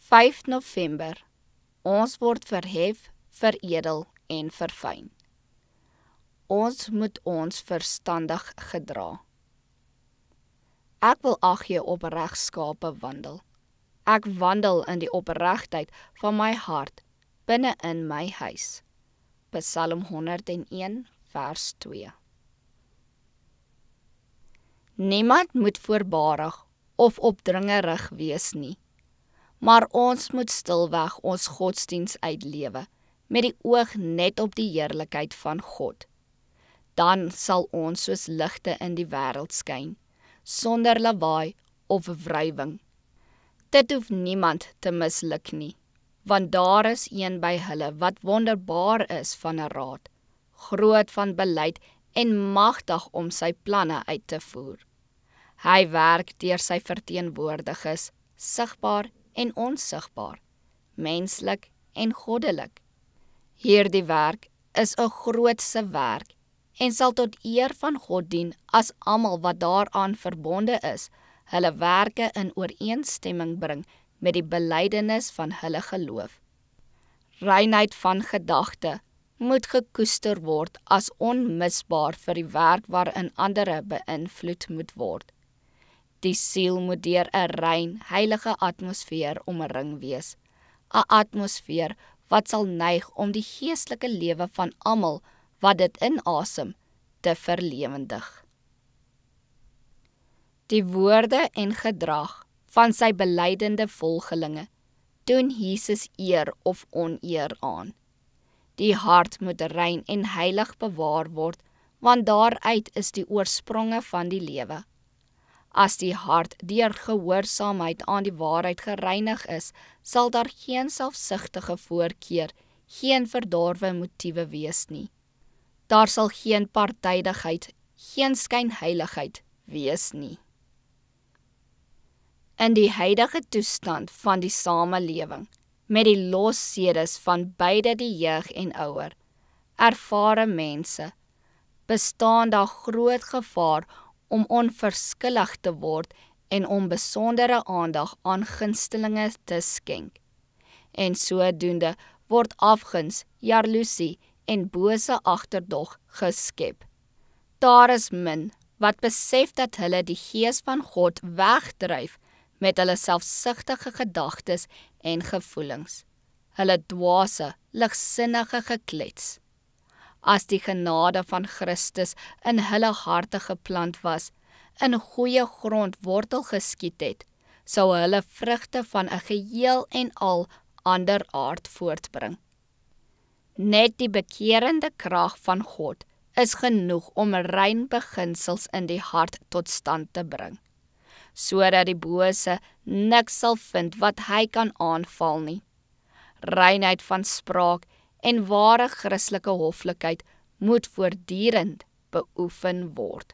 5 November. Ons word verhef, veredel en verfyn. Ons moet ons verstandig gedra. Ek wil ag gee op regskape wandel. Ek wandel in die opregtheid van my hart, binne in my huis. Psalm 101 vers 2. Niemand moet voorbarig of opdringerig wees nie, maar ons moet stilweg ons godsdiens uitlewe, met die oog net op die heerlikheid van God. Dan sal ons soos ligte in die wêreld skyn, sonder lawaai of wrywing. Dit hoef niemand te misluk nie, want daar is een by hulle wat wonderbaar is van 'n raad, groot van beleid en magtig om sy planne uit te voer. Hy werk deur sy verteenwoordigers, sigbaar en onsigbaar, menslik en goddelik. Hierdie werk is 'n grootse werk en sal tot eer van God dien as almal wat daaraan verbonde is, hulle werke in ooreenstemming bring met die belydenis van hulle geloof. Reinheid van gedagte moet gekoester word as onmisbaar vir die werk waarin ander beïnvloed moet word. Die siel moet deur 'n rein, heilige atmosfeer omring wees, 'n atmosfeer wat sal neig om die geestelike lewe van almal wat dit inasem te verlewendig. Die woorde en gedrag van sy belydende volgelinge doen Jesus eer of oneer aan. Die hart moet rein en heilig bewaar word, want daaruit is die oorspronge van die lewe. As die hart deur gehoorsaamheid aan die waarheid gereinig is, sal daar geen selfsugtige voorkeur, geen verdorwe motiewe wees nie. Daar sal geen partydigheid, geen skynheiligheid wees nie. In die huidige toestand van die samelewing, met die lossedes van beide die jeug en ouer, ervare mense, bestaan daar groot gevaar om onverskillig te word en om besondere aandag aan gunstelinge te skenk. En sodoende word afguns, jaloesie en bose agterdog geskep. Daar is min wat besef dat hulle die gees van God wegdryf met hulle selfsugtige gedagtes en gevoelings, hulle dwaase, ligsinnige geklets. As die genade van Christus in hulle harte geplant was, in goeie grond wortel geskiet het, sou hulle vrugte van 'n geheel en al ander aard voortbring. Net die bekerende krag van God is genoeg om rein beginsels in die hart tot stand te bring, sodat die bose niks sal vind wat hy kan aanval nie. Reinheid van spraak en ware Christelike hoflikheid moet voortdurend beoefen word.